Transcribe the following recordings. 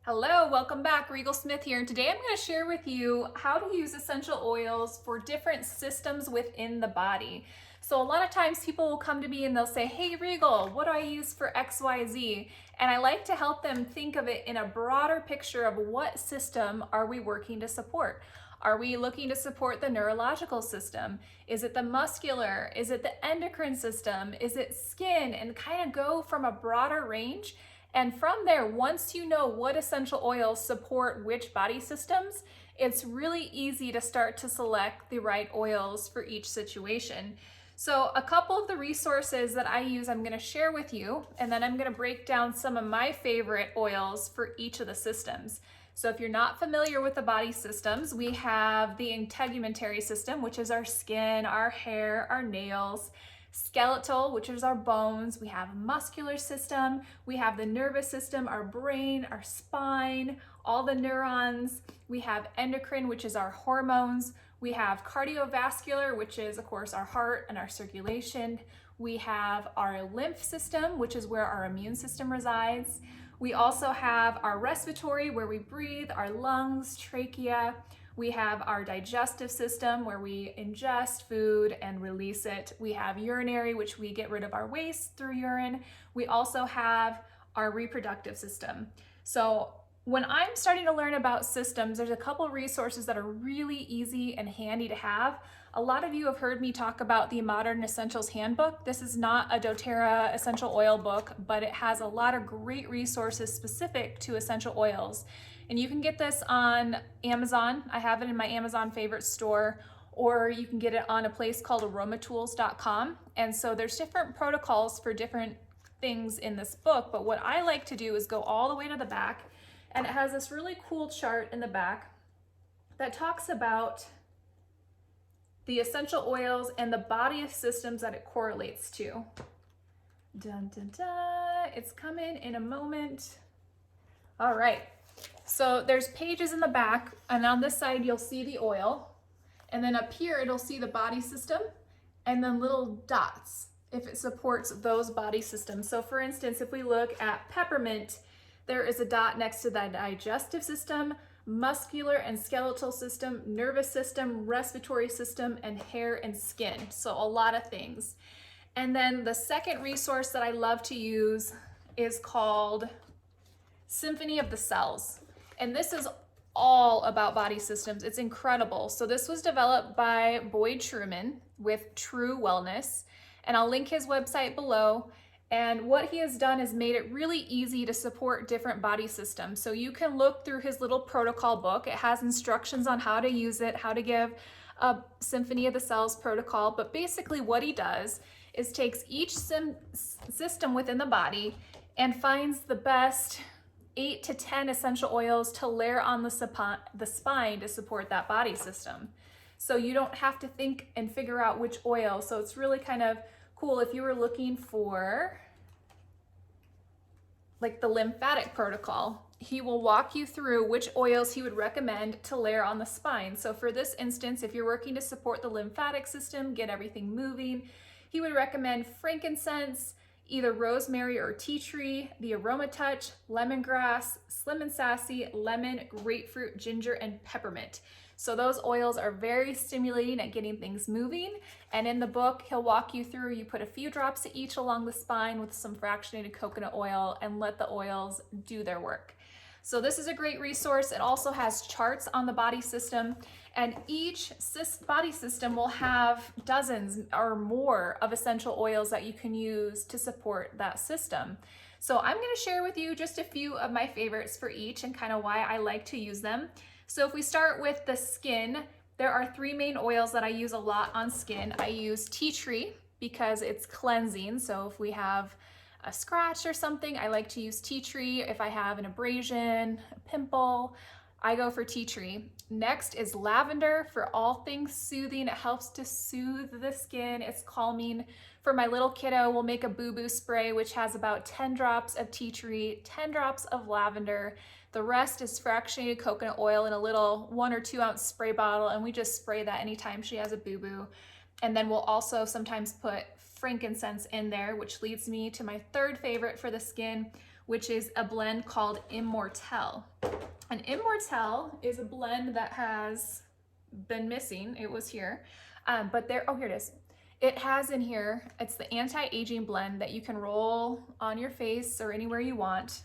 Hello, welcome back. Rigel Smith here, and today I'm going to share with you how to use essential oils for different systems within the body. So a lot of times people will come to me and they'll say, hey Rigel, what do I use for XYZ? And I like to help them think of it in a broader picture of what system are we working to support. Are we looking to support the neurological system? Is it the muscular? Is it the endocrine system? Is it skin? And kind of go from a broader range. And from there, once you know what essential oils support which body systems, it's really easy to start to select the right oils for each situation. So a couple of the resources that I use, I'm going to share with you, and then I'm going to break down some of my favorite oils for each of the systems. So if you're not familiar with the body systems, we have the integumentary system, which is our skin, our hair, our nails. Skeletal, which is our bones. We have muscular system. We have the nervous system, our brain, our spine, all the neurons. We have endocrine, which is our hormones. We have cardiovascular, which is, of course, our heart and our circulation. We have our lymph system, which is where our immune system resides. We also have our respiratory, where we breathe, our lungs, trachea. We have our digestive system where we ingest food and release it. We have urinary, which we get rid of our waste through urine. We also have our reproductive system. So when I'm starting to learn about systems, there's a couple resources that are really easy and handy to have. A lot of you have heard me talk about the Modern Essentials Handbook. This is not a doTERRA essential oil book, but it has a lot of great resources specific to essential oils. And you can get this on Amazon. I have it in my Amazon favorite store, or you can get it on a place called aromatools.com. And so there's different protocols for different things in this book, but what I like to do is go all the way to the back, and it has this really cool chart in the back that talks about the essential oils and the body of systems that it correlates to. Dun, dun, dun. It's coming in a moment. All right. So there's pages in the back, and on this side you'll see the oil, and then up here it'll see the body system, and then little dots if it supports those body systems. So for instance, if we look at peppermint, there is a dot next to the digestive system, muscular and skeletal system, nervous system, respiratory system, and hair and skin. So a lot of things. And then the second resource that I love to use is called Symphony of the Cells. And this is all about body systems. It's incredible. So this was developed by Boyd Truman with True Wellness, and I'll link his website below. And what he has done is made it really easy to support different body systems. So you can look through his little protocol book. It has instructions on how to use it, how to give a Symphony of the Cells protocol. But basically what he does is takes each system within the body and finds the best 8 to 10 essential oils to layer on the spine to support that body system. So you don't have to think and figure out which oil. So it's really kind of cool if you were looking for like the lymphatic protocol. He will walk you through which oils he would recommend to layer on the spine. So for this instance, if you're working to support the lymphatic system, get everything moving, he would recommend frankincense, either rosemary or tea tree, the aroma touch, lemongrass, slim and sassy, lemon, grapefruit, ginger, and peppermint. So those oils are very stimulating at getting things moving. And in the book, he'll walk you through, you put a few drops of each along the spine with some fractionated coconut oil and let the oils do their work. So this is a great resource. It also has charts on the body system, and each body system will have dozens or more of essential oils that you can use to support that system. So I'm going to share with you just a few of my favorites for each and kind of why I like to use them. So if we start with the skin, there are 3 main oils that I use a lot on skin. I use tea tree because it's cleansing. So if we have a scratch or something, I like to use tea tree. If I have an abrasion, a pimple, I go for tea tree. Next is lavender for all things soothing. It helps to soothe the skin. It's calming. For my little kiddo, we'll make a boo-boo spray, which has about 10 drops of tea tree, 10 drops of lavender. The rest is fractionated coconut oil in a little 1 or 2 ounce spray bottle, and we just spray that anytime she has a boo-boo. And then we'll also sometimes put frankincense in there, which leads me to my third favorite for the skin, which is a blend called Immortelle. And Immortelle is a blend that has been missing. It was here, but there, oh, here it is. It has in here, it's the anti-aging blend that you can roll on your face or anywhere you want.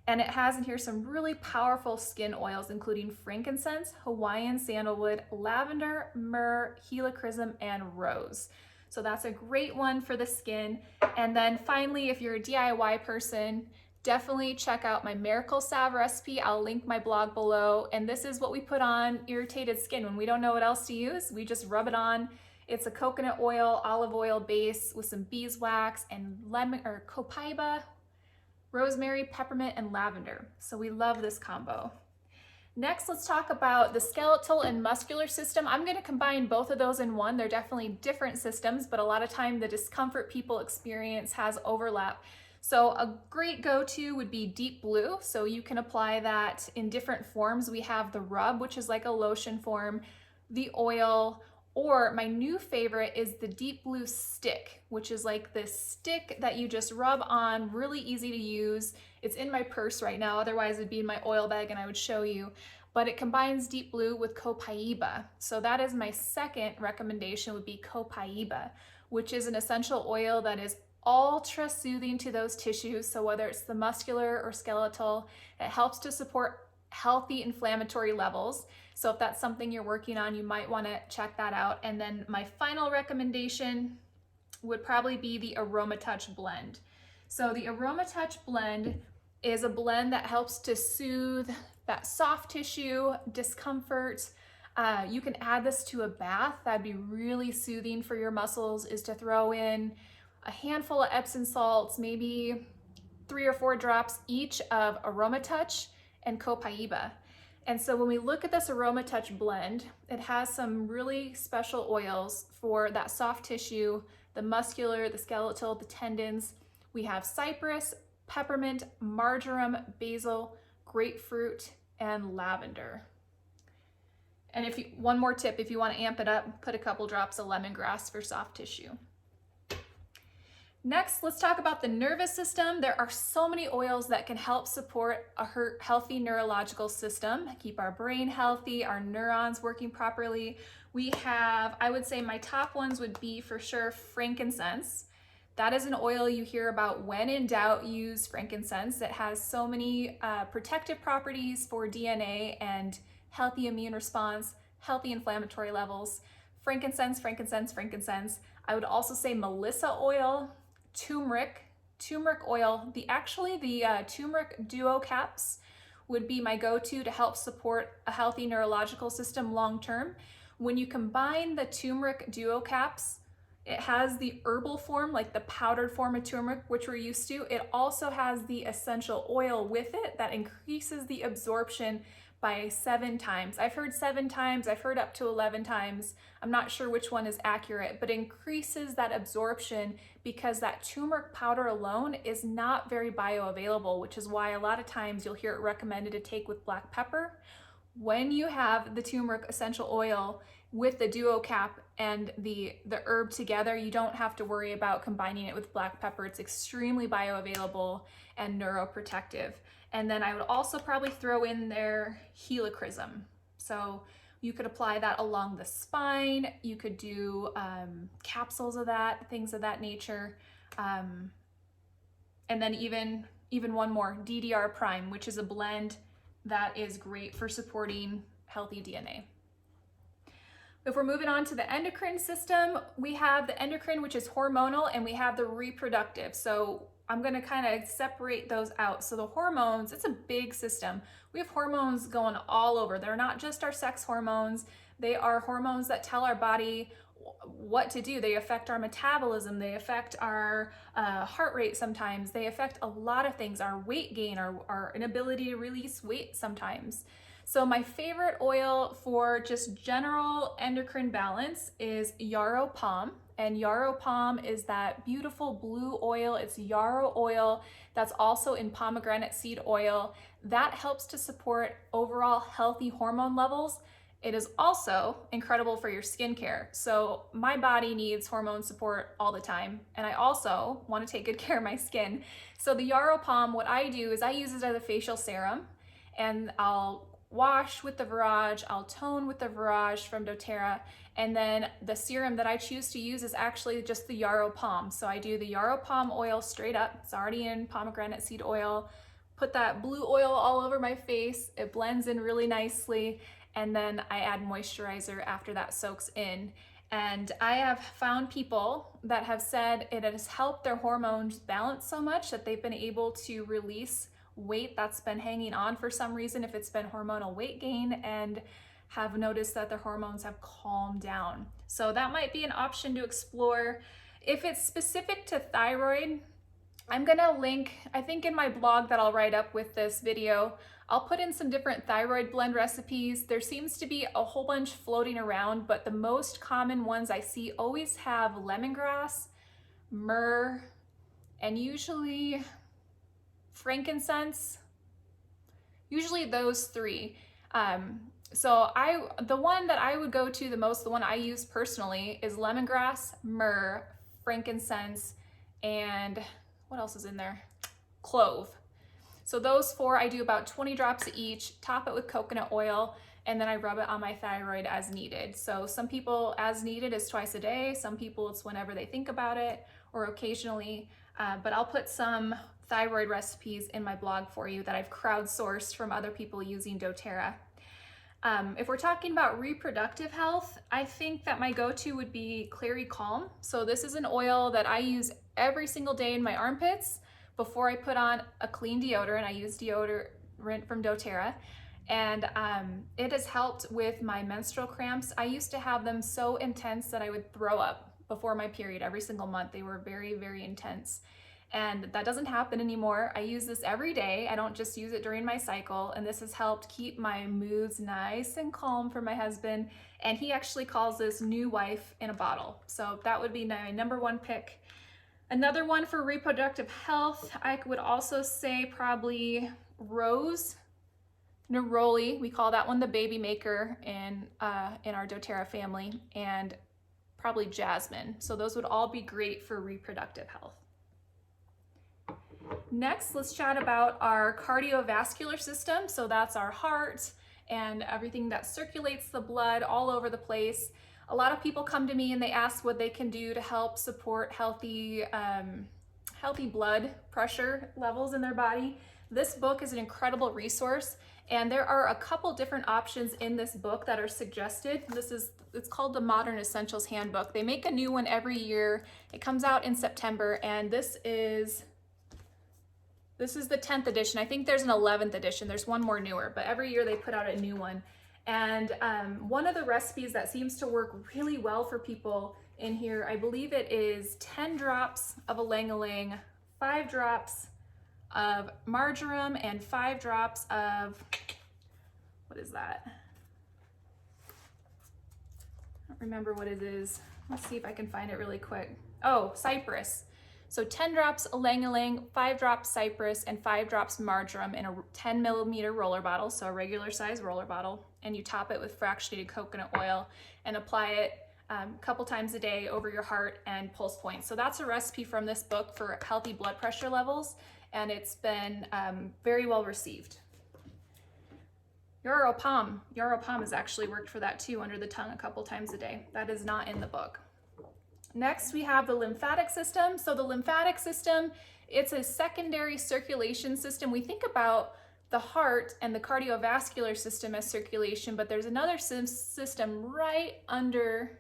And it has in here some really powerful skin oils, including frankincense, Hawaiian sandalwood, lavender, myrrh, helichrysum, and rose. So that's a great one for the skin. And then finally, if you're a DIY person, definitely check out my miracle salve recipe. I'll link my blog below. And this is what we put on irritated skin when we don't know what else to use. We just rub it on. It's a coconut oil, olive oil base with some beeswax and lemon or copaiba, rosemary, peppermint, and lavender. So we love this combo. Next, let's talk about the skeletal and muscular system. I'm going to combine both of those in one. They're definitely different systems, but a lot of time the discomfort people experience has overlap. So a great go-to would be Deep Blue. So you can apply that in different forms. We have the rub, which is like a lotion form, the oil, or my new favorite is the Deep Blue stick, which is like this stick that you just rub on, really easy to use. It's in my purse right now, otherwise it'd be in my oil bag and I would show you. But it combines Deep Blue with copaiba. So that is my second recommendation, would be copaiba, which is an essential oil that is ultra soothing to those tissues. So whether it's the muscular or skeletal, it helps to support healthy inflammatory levels. So if that's something you're working on, you might want to check that out. And then my final recommendation would probably be the Aroma Touch blend. So the Aroma Touch blend is a blend that helps to soothe that soft tissue discomfort. You can add this to a bath. That'd be really soothing for your muscles, is to throw in a handful of Epsom salts, maybe 3 or 4 drops each of Aroma Touch and copaiba. And so when we look at this Aroma Touch blend, it has some really special oils for that soft tissue, the muscular, the skeletal, the tendons. We have cypress, peppermint, marjoram, basil, grapefruit, and lavender. And if you, one more tip, if you want to amp it up, put a couple drops of lemongrass for soft tissue. Next, let's talk about the nervous system. There are so many oils that can help support a healthy neurological system, keep our brain healthy, our neurons working properly. We have, I would say my top ones would be for sure frankincense. That is an oil you hear about when in doubt, use frankincense. It has so many protective properties for DNA and healthy immune response, healthy inflammatory levels. Frankincense, frankincense, frankincense. I would also say Melissa oil, turmeric oil. The turmeric duo caps would be my go-to to help support a healthy neurological system long-term. When you combine the turmeric duo caps, it has the herbal form, like the powdered form of turmeric, which we're used to. It also has the essential oil with it that increases the absorption by 7 times. I've heard 7 times, I've heard up to 11 times. I'm not sure which one is accurate, but increases that absorption because that turmeric powder alone is not very bioavailable, which is why a lot of times you'll hear it recommended to take with black pepper. When you have the turmeric essential oil with the duo cap and the herb together, you don't have to worry about combining it with black pepper. It's extremely bioavailable and neuroprotective. And then I would also probably throw in there helichrysum. So you could apply that along the spine. You could do capsules of that, things of that nature. And then even one more, DDR Prime, which is a blend that is great for supporting healthy DNA. If we're moving on to the endocrine system, we have the endocrine, which is hormonal, and we have the reproductive. So I'm going to kind of separate those out. So the hormones, it's a big system. We have hormones going all over. They're not just our sex hormones. They are hormones that tell our body what to do. They affect our metabolism. They affect our heart rate sometimes. They affect a lot of things, our weight gain, our inability to release weight sometimes. So my favorite oil for just general endocrine balance is yarrow palm. And yarrow palm is that beautiful blue oil. It's yarrow oil that's also in pomegranate seed oil. That helps to support overall healthy hormone levels. it is also incredible for your skincare. So my body needs hormone support all the time, and I also want to take good care of my skin. So the Yarrow Palm, what I do is I use it as a facial serum, and I'll wash with the Virage, I'll tone with the Virage from doTERRA, and then the serum that I choose to use is actually just the Yarrow Palm. So I do the Yarrow Palm oil straight up. It's already in pomegranate seed oil. Put that blue oil all over my face. It blends in really nicely. And then I add moisturizer after that soaks in. And I have found people that have said it has helped their hormones balance so much that they've been able to release weight that's been hanging on for some reason, if it's been hormonal weight gain, and have noticed that their hormones have calmed down. So that might be an option to explore. If it's specific to thyroid, I'm gonna link, I think in my blog that I'll write up with this video, I'll put in some different thyroid blend recipes. There seems to be a whole bunch floating around, but the most common ones I see always have lemongrass, myrrh, and usually frankincense, usually those three. So the one that I would go to the most, the one I use personally, is lemongrass, myrrh, frankincense, and what else is in there? Clove. So those four, I do about 20 drops each, top it with coconut oil, and then I rub it on my thyroid as needed. So some people, as needed is twice a day. Some people it's whenever they think about it or occasionally, but I'll put some thyroid recipes in my blog for you that I've crowdsourced from other people using doTERRA. If we're talking about reproductive health, I think that my go-to would be Clary Calm. So this is an oil that I use every single day in my armpits before I put on a clean deodorant. I use deodorant from doTERRA, and it has helped with my menstrual cramps. I used to have them so intense that I would throw up before my period every single month. They were very, very intense. And that doesn't happen anymore. I use this every day. I don't just use it during my cycle. And this has helped keep my moods nice and calm for my husband. And he actually calls this new wife in a bottle. So that would be my number one pick. Another one for reproductive health, I would also say probably Rose Neroli. We call that one the baby maker in our doTERRA family, and probably Jasmine. So those would all be great for reproductive health. Next, let's chat about our cardiovascular system. So that's our heart and everything that circulates the blood all over the place. A lot of people come to me and they ask what they can do to help support healthy blood pressure levels in their body. This book is an incredible resource, and there are a couple different options in this book that are suggested. It's called the Modern Essentials Handbook. They make a new one every year. It comes out in September, and this is the 10th edition. I think there's an 11th edition. There's one more newer, but every year they put out a new one. And one of the recipes that seems to work really well for people in here, I believe it is 10 drops of ylang-ylang, 5 drops of marjoram, and 5 drops of, what is that? I don't remember what it is. Let's see if I can find it really quick. Oh, cypress. So 10 drops ylang-ylang, 5 drops cypress, and 5 drops marjoram in a 10 millimeter roller bottle, so a regular size roller bottle, and you top it with fractionated coconut oil and apply it a couple times a day over your heart and pulse points. So that's a recipe from this book for healthy blood pressure levels, and it's been very well received. Yarrow Palm has actually worked for that too, under the tongue a couple times a day. That is not in the book. Next, we have the lymphatic system. So the lymphatic system, it's a secondary circulation system. We think about the heart and the cardiovascular system as circulation, but there's another system right under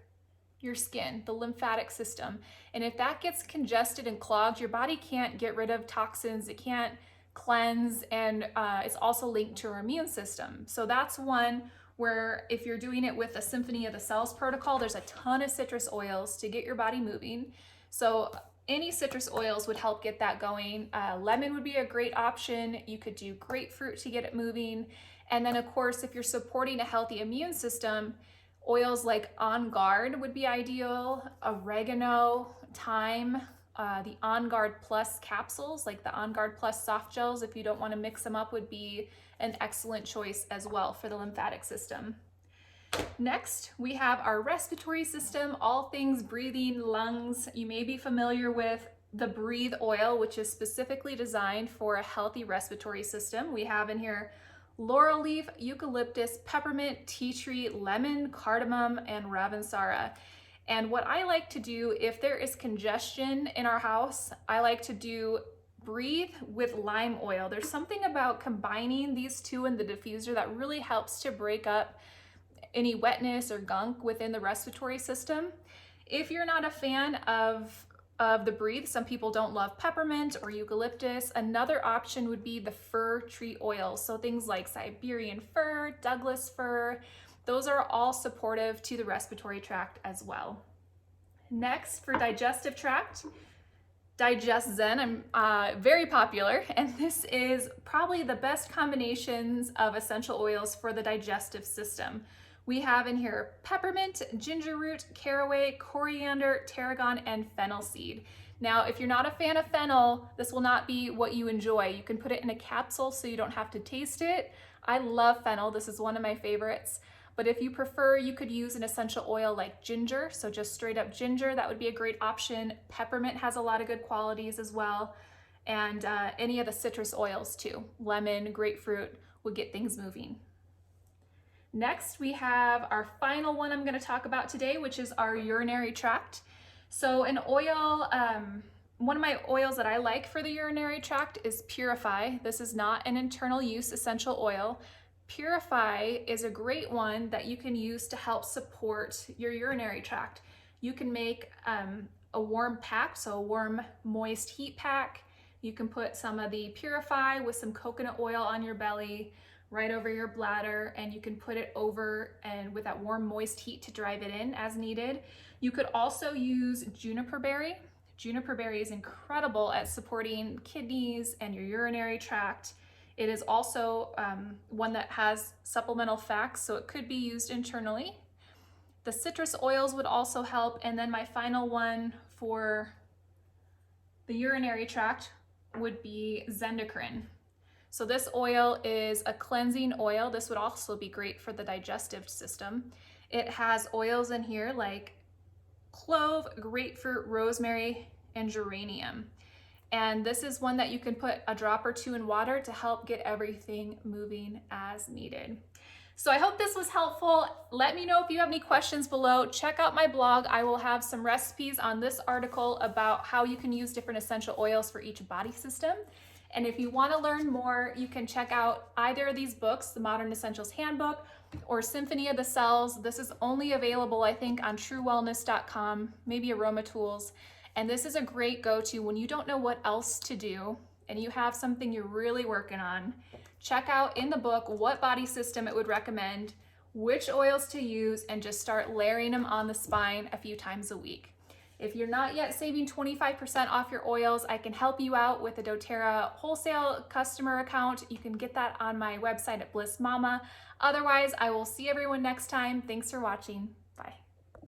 your skin, the lymphatic system. And if that gets congested and clogged, your body can't get rid of toxins, it can't cleanse, and it's also linked to our immune system. So that's one where if you're doing it with a Symphony of the Cells protocol, there's a ton of citrus oils to get your body moving. So any citrus oils would help get that going. Lemon would be a great option. You could do grapefruit to get it moving. And then of course, if you're supporting a healthy immune system, oils like On Guard would be ideal, oregano, thyme, the On Guard Plus capsules, like the On Guard Plus soft gels, if you don't want to mix them up, would be an excellent choice as well for the lymphatic system. Next, we have our respiratory system, all things breathing, lungs. You may be familiar with the Breathe oil, which is specifically designed for a healthy respiratory system. We have in here laurel leaf, eucalyptus, peppermint, tea tree, lemon, cardamom, and ravensara. And what I like to do if there is congestion in our house, I like to do Breathe with lime oil. There's something about combining these two in the diffuser that really helps to break up any wetness or gunk within the respiratory system. If you're not a fan of the Breathe, some people don't love peppermint or eucalyptus, another option would be the fir tree oil. So things like Siberian fir, Douglas fir, those are all supportive to the respiratory tract as well. Next, for digestive tract, Digest Zen, very popular, and this is probably the best combinations of essential oils for the digestive system. We have in here peppermint, ginger root, caraway, coriander, tarragon, and fennel seed. Now, if you're not a fan of fennel, this will not be what you enjoy. You can put it in a capsule so you don't have to taste it. I love fennel. This is one of my favorites. But if you prefer, you could use an essential oil like ginger. So just straight up ginger, that would be a great option. Peppermint has a lot of good qualities as well. And any of the citrus oils too. Lemon, grapefruit would get things moving. Next, we have our final one I'm going to talk about today, which is our urinary tract. So an oil, one of my oils that I like for the urinary tract is Purify. This is not an internal use essential oil. Purify is a great one that you can use to help support your urinary tract. You can make a warm pack, so a warm moist heat pack. You can put some of the Purify with some coconut oil on your belly, right over your bladder, and you can put it over and with that warm moist heat to drive it in as needed. You could also use juniper berry. Juniper berry is incredible at supporting kidneys and your urinary tract. It is also one that has supplemental facts, so it could be used internally. The citrus oils would also help, and then my final one for the urinary tract would be Endocrine. So this oil is a cleansing oil. This would also be great for the digestive system. It has oils in here like clove, grapefruit, rosemary, and geranium. And this is one that you can put a drop or two in water to help get everything moving as needed. So I hope this was helpful. Let me know if you have any questions below. Check out my blog. I will have some recipes on this article about how you can use different essential oils for each body system. And if you want to learn more, you can check out either of these books, the Modern Essentials Handbook or Symphony of the Cells. This is only available, I think, on truewellness.com, maybe Aroma Tools. And this is a great go-to when you don't know what else to do and you have something you're really working on. Check out in the book what body system it would recommend, which oils to use, and just start layering them on the spine a few times a week. If you're not yet saving 25% off your oils, I can help you out with a doTERRA wholesale customer account. You can get that on my website at Bliss Mama. Otherwise, I will see everyone next time. Thanks for watching.